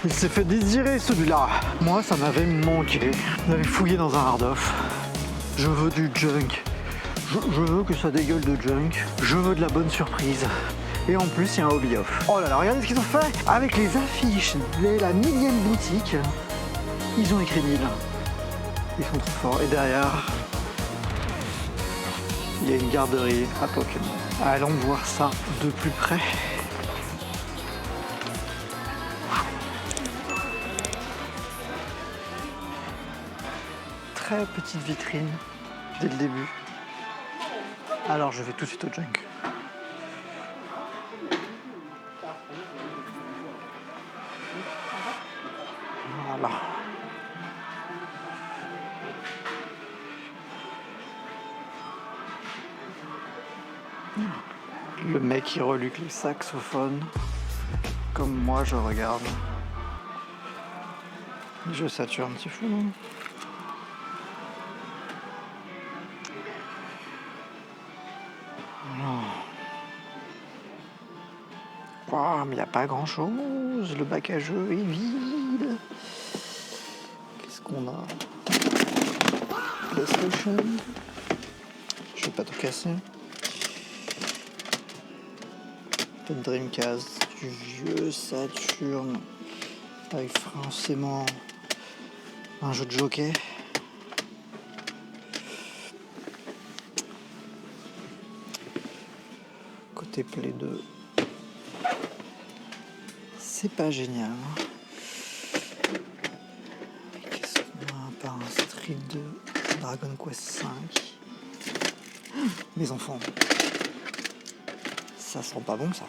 Il s'est fait désirer celui-là. Moi, ça m'avait manqué. J'avais fouillé dans un hard-off. Je veux du junk. Je veux que ça dégueule de junk. Je veux de la bonne surprise. Et en plus, il y a un hobby-off. Oh là là, regardez ce qu'ils ont fait avec les affiches. La millième boutique. Ils ont écrit 1000. Ils sont trop forts. Et derrière, il y a une garderie à Pokémon. Allons voir ça de plus près. Très petite vitrine dès le début. Alors je vais tout de suite au junk. Voilà. Le mec qui reluque les saxophones, comme moi je regarde. Je sature un petit fou. Wow, mais il n'y a pas grand chose. Le bac à jeu est vide. Qu'est-ce qu'on a? PlayStation. Je vais pas tout casser. Peut-être Dreamcast, du vieux Saturn, avec forcément un jeu de jockey. Côté Play 2, c'est pas génial. Qu'est-ce qu'on a à part un Street 2, Dragon Quest 5. Mes enfants, ça sent pas bon ça.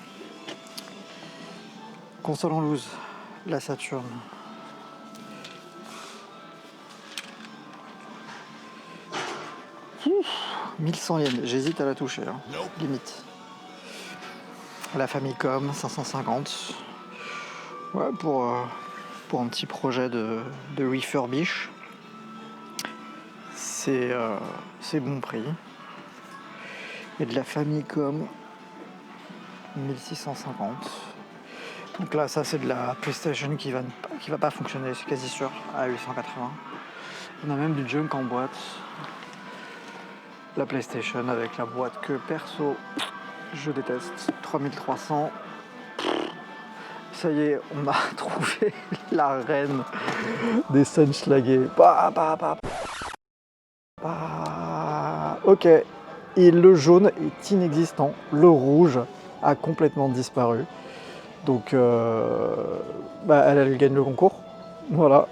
Console en loose, la Saturn. Ouf, 1100 yens, j'hésite à la toucher, hein. Limite. La Famicom 550. Ouais, pour un petit projet de refurbish. C'est bon prix. Et de la Famicom 1650. Donc là, ça c'est de la PlayStation qui va pas fonctionner, c'est quasi sûr, à 880. On a même du junk en boîte. La PlayStation avec la boîte que perso, je déteste. 3300. Ça y est, on a trouvé la reine des Sunschlager. Ok, et le jaune est inexistant. Le rouge a complètement disparu. Donc, elle gagne le concours. Voilà.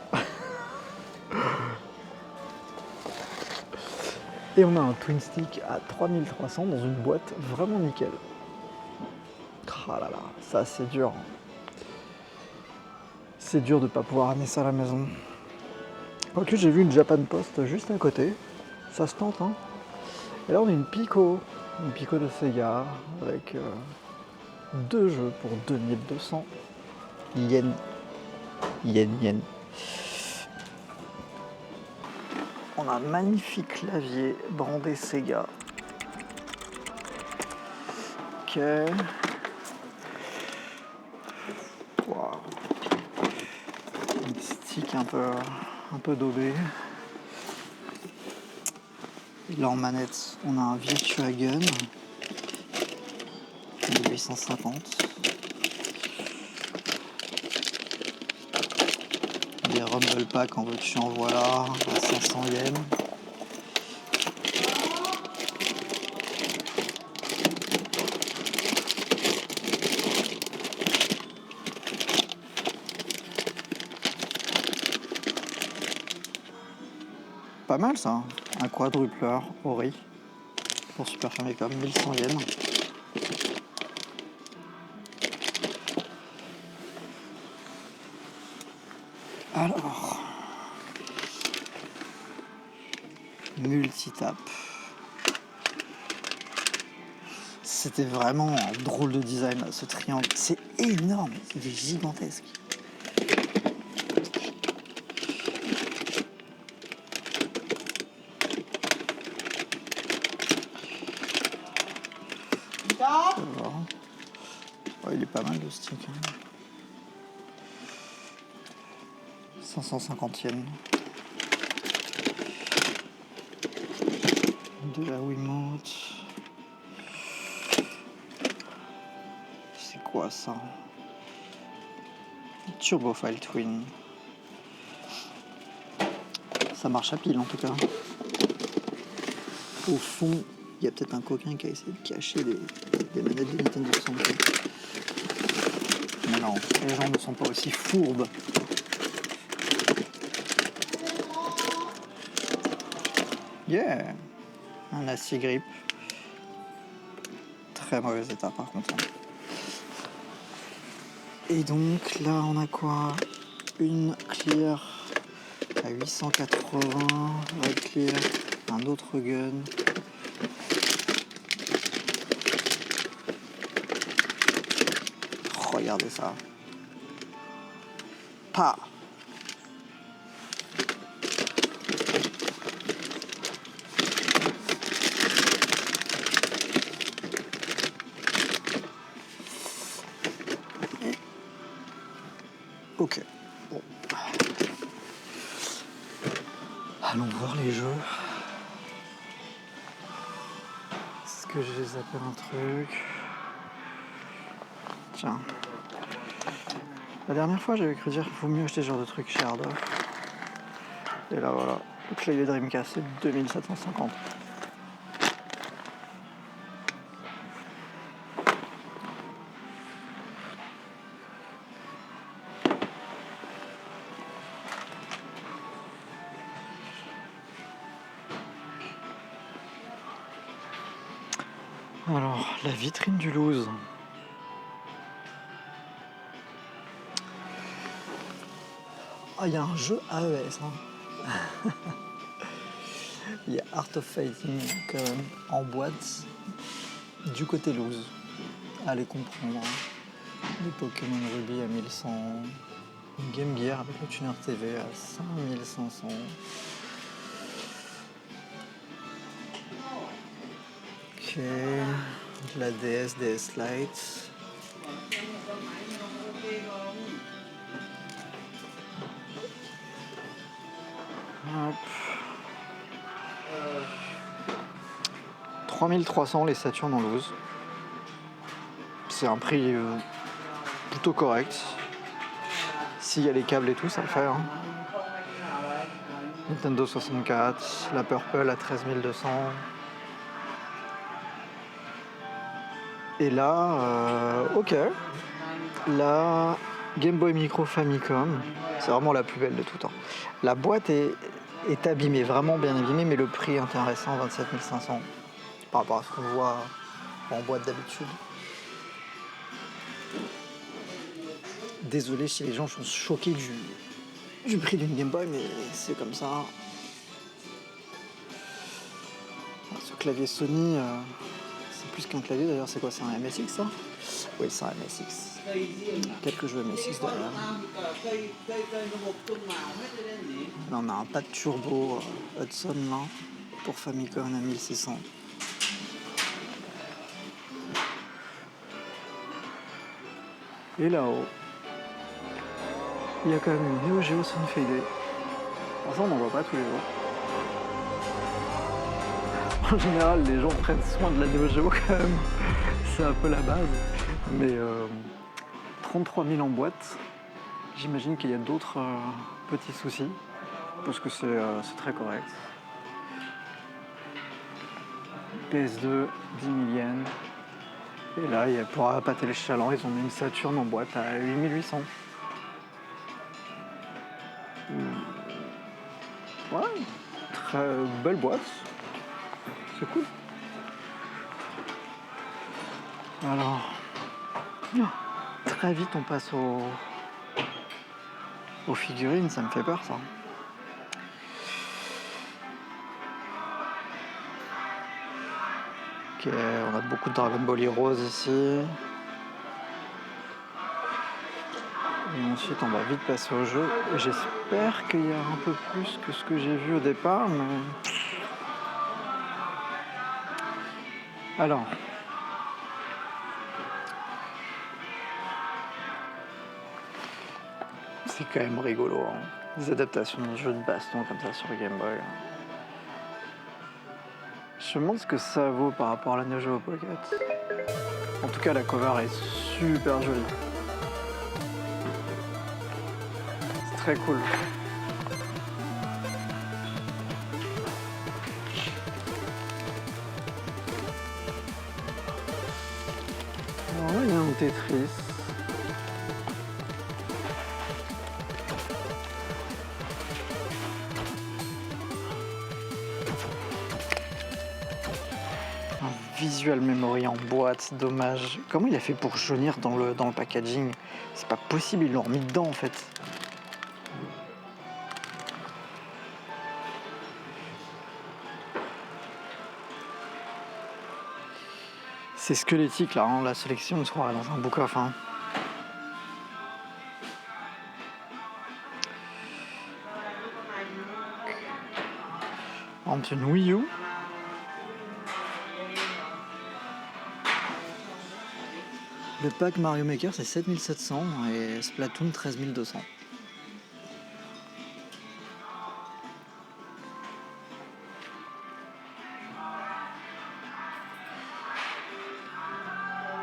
Et on a un Twin Stick à 3300 dans une boîte vraiment nickel. Ah là là, ça c'est dur. C'est dur de ne pas pouvoir amener ça à la maison. Quoique j'ai vu une Japan Post juste à côté. Ça se tente, hein. Et là on a une Pico de Sega avec 2 jeux pour 2200 yens. Yen. On a un magnifique clavier brandé Sega. Ok. Wow. Un stick un peu daubé. Et là en manette, on a un Virtua-Gun 1850. Des Rumble Pack en veux-tu en voilà à 500 yens. Pas mal ça, un quadrupleur Ori pour Super Famicom, 1100 yens. Alors, multitap. C'était vraiment un drôle de design, ce triangle. C'est énorme, il est gigantesque. Oh, il est pas mal le stick. Hein. 550 yens. De la Wiimote. C'est quoi ça? Turbofile Twin. Ça marche à pile en tout cas. Au fond, il y a peut-être un coquin qui a essayé de cacher des manettes de Nintendo 64. Mais non, les gens ne sont pas aussi fourbes. Yeah! Un assis grip. Très mauvais état par contre. Et donc là on a quoi? Une clear à 880, red clear, un autre gun. Regardez ça. Pa! Ok. Bon. Allons voir les jeux. Est-ce que j'ai zappé un truc? Tiens. La dernière fois, j'avais cru dire qu'il faut mieux acheter ce genre de trucs chez Hard Off. Et là, voilà. Le clavier Dreamcast, c'est 2750. Alors, la vitrine du loose. Ah, il y a un jeu AES. Hein. Il y a Art of Fighting quand même en boîte du côté loose. Allez comprendre. Les Pokémon Ruby à 1100. Une Game Gear avec le tuner TV à 5500. Ok. De la DS, DS Lite. Hop. 3300 les Saturn en loose. C'est un prix plutôt correct. S'il y a les câbles et tout, ça le fait. Hein. Nintendo 64, la Purple à 13 200. Et là, ok. La Game Boy Micro Famicom, c'est vraiment la plus belle de tout temps. La boîte est abîmée, vraiment bien abîmée, mais le prix est intéressant, 27 500 par rapport à ce qu'on voit en boîte d'habitude. Désolé si les gens sont choqués du prix d'une Game Boy, mais c'est comme ça. Ce clavier Sony, c'est plus qu'un clavier d'ailleurs, c'est quoi? C'est un MSX ça? Oui, c'est un MSX. Quelques jeux MSX derrière. Là, on a un pad turbo Hudson là, pour Famicom à 1600. Et là-haut, il y a quand même une Neo Geo Sunfade. Alors ça, on n'en voit pas tous les jours. En général, les gens prennent soin de la Neo Geo quand même. C'est un peu la base. Mais 33 000 en boîte, j'imagine qu'il y a d'autres petits soucis. Parce que c'est très correct. PS2, 10 000 yens. Et là, pour appâter les chalands, ils ont mis une Saturn en boîte à 8800. Ouais, très belle boîte. C'est cool. Alors, très vite on passe aux figurines, ça me fait peur ça. Ok, on a beaucoup de Dragon Ball Heroes ici. Et ensuite on va vite passer au jeu. J'espère qu'il y a un peu plus que ce que j'ai vu au départ, mais... Alors... C'est quand même rigolo. Hein. Des adaptations de jeux de baston comme ça sur le Game Boy. Je me demande ce que ça vaut par rapport à la Neo Geo Pocket. En tout cas, la cover est super jolie. C'est très cool. Alors là, il y a un Tetris. Visual Memory en boîte, dommage. Comment il a fait pour jaunir dans le packaging? C'est pas possible, ils l'ont remis dedans en fait. C'est squelettique là, hein, la sélection, on se croirait dans un book-off. Hein. Entre une Wii U. Le pack Mario Maker c'est 7700 et Splatoon 13200.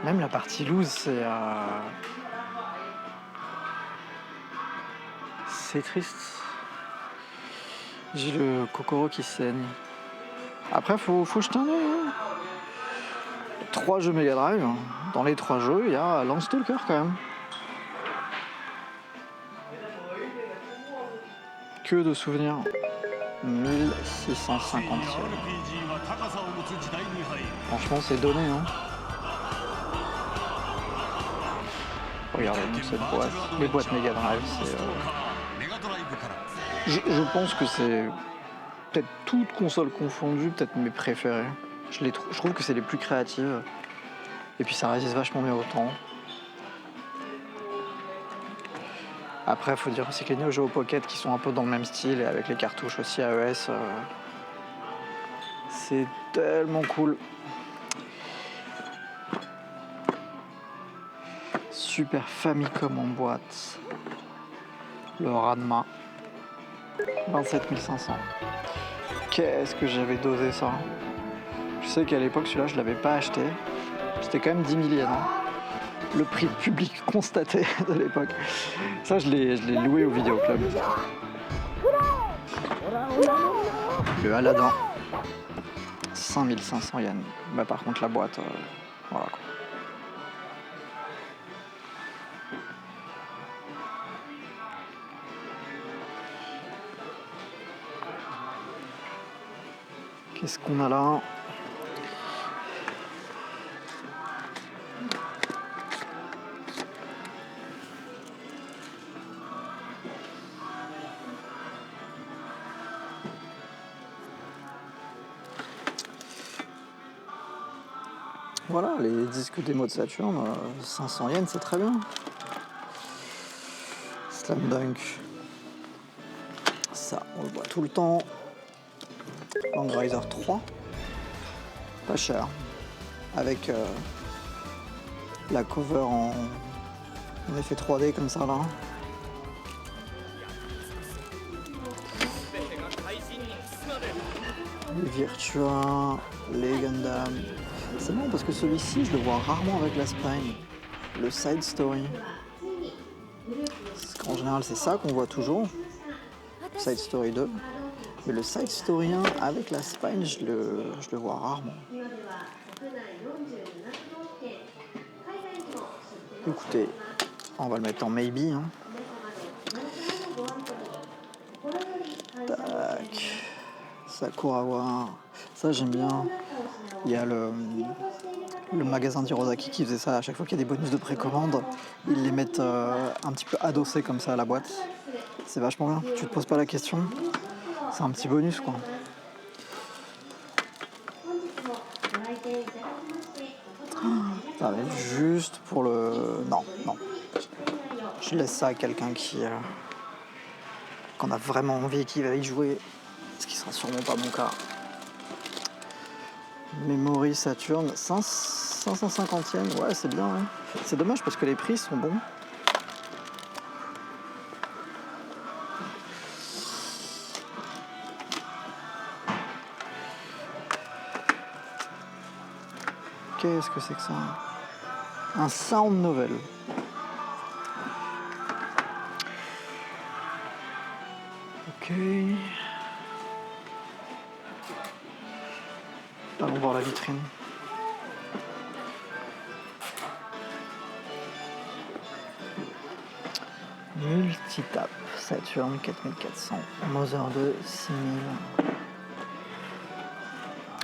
Même la partie loose c'est triste. J'ai le Kokoro qui saigne. Après faut jeter un œil. Hein. 3 jeux Mega Drive. Dans les 3 jeux, il y a Landstalker quand même. Que de souvenirs. 1650 yens. Franchement, c'est donné. Hein. Regardez cette boîte. Les boîtes Mega Drive, je pense que c'est peut-être toutes consoles confondues, peut-être mes préférées. Je trouve que c'est les plus créatives. Et puis ça résiste vachement bien au temps. Après, il faut dire aussi que les Neo Geo Pocket qui sont un peu dans le même style et avec les cartouches aussi AES, c'est tellement cool. Super Famicom en boîte. Le Ranma. 27 500. Qu'est-ce que j'avais dosé ça? Je sais qu'à l'époque, celui-là, je ne l'avais pas acheté. C'était quand même 10 000 yens. Hein. Le prix public constaté de l'époque. Ça, je l'ai loué au vidéoclub. Le Aladdin. 5500 yens. Bah, par contre, la boîte, voilà quoi. Qu'est-ce qu'on a là? Voilà, les disques démo de Saturn, 500 yens, c'est très bien. Slam Dunk. Ça, on le voit tout le temps. Land Riser 3. Pas cher. Avec la cover en effet 3D comme ça là. Les Virtua, les Gundam. C'est marrant parce que celui-ci, je le vois rarement avec la Spine. Le Side Story. Parce qu'en général, c'est ça qu'on voit toujours. Side Story 2. Mais le Side Story 1 avec la Spine, je le vois rarement. Écoutez, on va le mettre en Maybe. Hein. Tac. Sakurawa. Ça, j'aime bien. Il y a le magasin d'Hirosaki qui faisait ça. À chaque fois qu'il y a des bonus de précommande, ils les mettent un petit peu adossés comme ça à la boîte. C'est vachement bien. Tu te poses pas la question. C'est un petit bonus, quoi. Ah, mais juste pour le... Non. Je laisse ça à quelqu'un qu'on a vraiment envie et qui va y jouer. Ce qui sera sûrement pas mon cas. Memory Saturn, 550 yens, ouais c'est bien. Ouais. C'est dommage parce que les prix sont bons. Qu'est-ce que c'est que ça? Un sound novel. Ok. Allons voir la vitrine. Multitap, Saturn 4400, Mother 2 6000.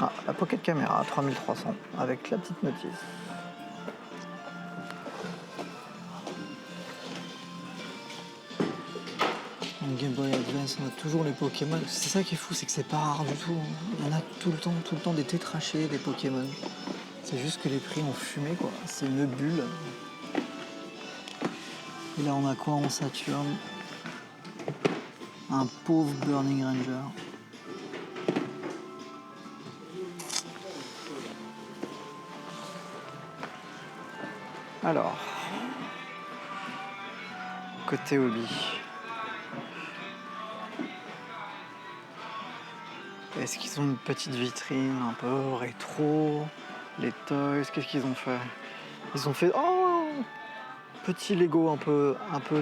Ah, la Pocket Camera 3300 avec la petite notice. En Game Boy Advance, on a toujours les Pokémon. C'est ça qui est fou, c'est que c'est pas rare du tout. Il y en a tout le temps des tétrachés, des Pokémon. C'est juste que les prix ont fumé, quoi. C'est une bulle. Et là, on a quoi en Saturn? Un pauvre Burning Ranger. Alors, côté hobby. Est-ce qu'ils ont une petite vitrine un peu rétro? Les toys, qu'est-ce qu'ils ont fait? Ils ont fait petit Lego un peu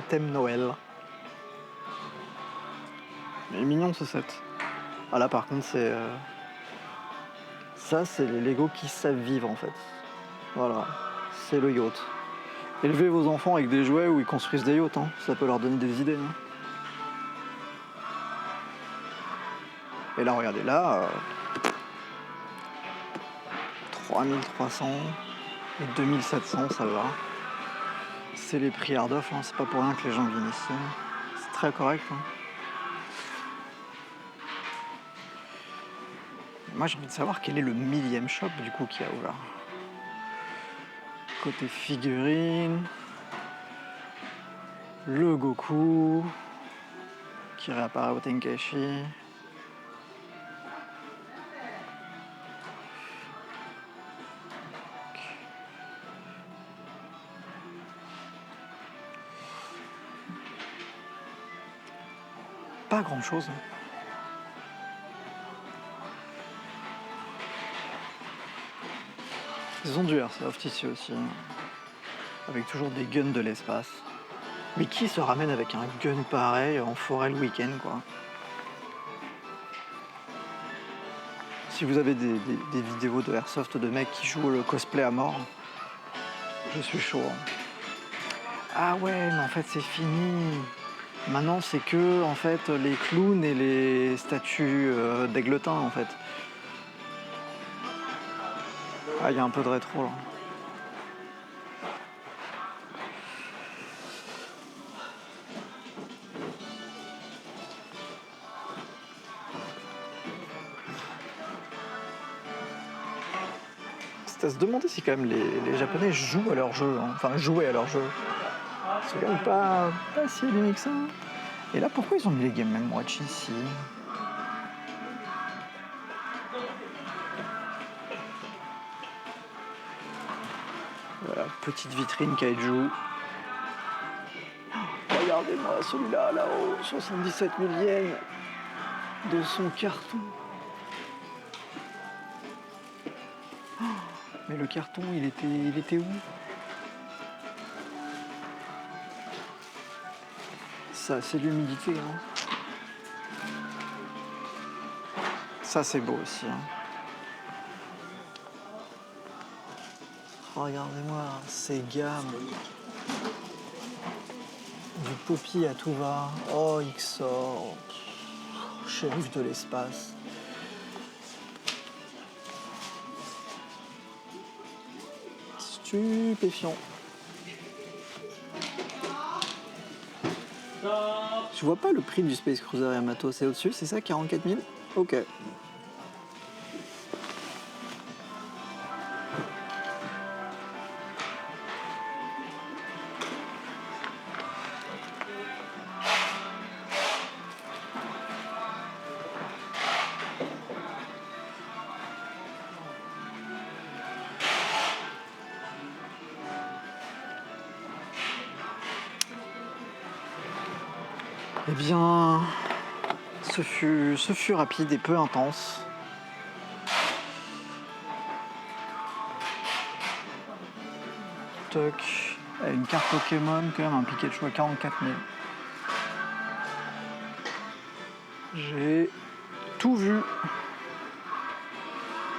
thème Noël. Mais mignon ce set. Ah là par contre c'est ça c'est les Lego qui savent vivre en fait. Voilà, c'est le yacht. Élevez vos enfants avec des jouets où ils construisent des yachts, hein. Ça peut leur donner des idées. Hein. Et là regardez là 3300 et 2700 ça va. C'est les prix hard off, hein. C'est pas pour rien que les gens viennent ici. C'est très correct. Hein. Moi j'ai envie de savoir quel est le millième shop du coup qui a ouvert. Côté figurine, le Goku qui réapparaît au Tenkaichi. Pas grand chose. Ils ont du airsoft ici aussi, avec toujours des guns de l'espace. Mais qui se ramène avec un gun pareil en forêt le week-end, quoi? Si vous avez des vidéos de airsoft de mecs qui jouent le cosplay à mort, je suis chaud. Ah ouais, mais en fait c'est fini. Maintenant c'est que en fait les clowns et les statues d'Aigletin en fait. Ah, il y a un peu de rétro là. C'est à se demander si quand même les Japonais jouent à leur jeu, hein. Enfin jouaient à leur jeu. C'est quand même pas si éloigné que ça. Et là pourquoi ils ont mis les Game & Watch ici? Voilà, petite vitrine kaiju. Regardez-moi celui-là, là-haut, 77 000 yens de son carton. Mais le carton, il était où? Ça, c'est l'humidité. Hein. Ça, c'est beau aussi. Hein. Regardez-moi ces gammes. Du Poppy à tout va. Oh, XOR. Shérif de l'espace. Stupéfiant. Je vois pas le prix du Space Cruiser Yamato. C'est au-dessus, c'est ça, 44 000? Ok. Eh bien, ce fut rapide et peu intense. toc. Une carte Pokémon, quand même, un Pikachu à 44 000. J'ai tout vu.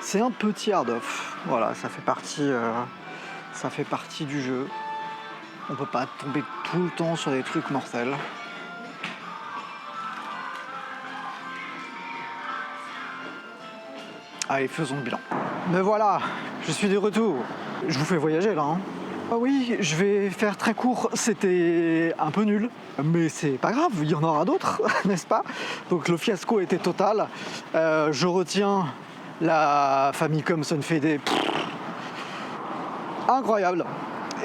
C'est un petit hard-off. Voilà, ça fait partie du jeu. On peut pas tomber tout le temps sur des trucs mortels. Allez, faisons le bilan. Mais voilà, je suis de retour. Je vous fais voyager là. Hein. Ah oui, je vais faire très court. C'était un peu nul, mais c'est pas grave, il y en aura d'autres, n'est-ce pas? Donc le fiasco était total. Je retiens la Famicom Sunfede. Incroyable.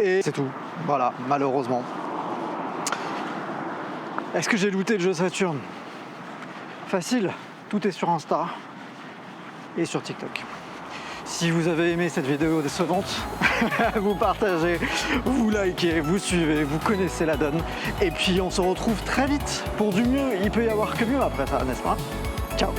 Et c'est tout. Voilà, malheureusement. Est-ce que j'ai looté le jeu Saturn? Facile, tout est sur Insta et sur TikTok. Si vous avez aimé cette vidéo décevante, vous partagez, vous likez, vous suivez, vous connaissez la donne. Et puis on se retrouve très vite pour du mieux. Il peut y avoir que mieux après ça, n'est-ce pas? Ciao!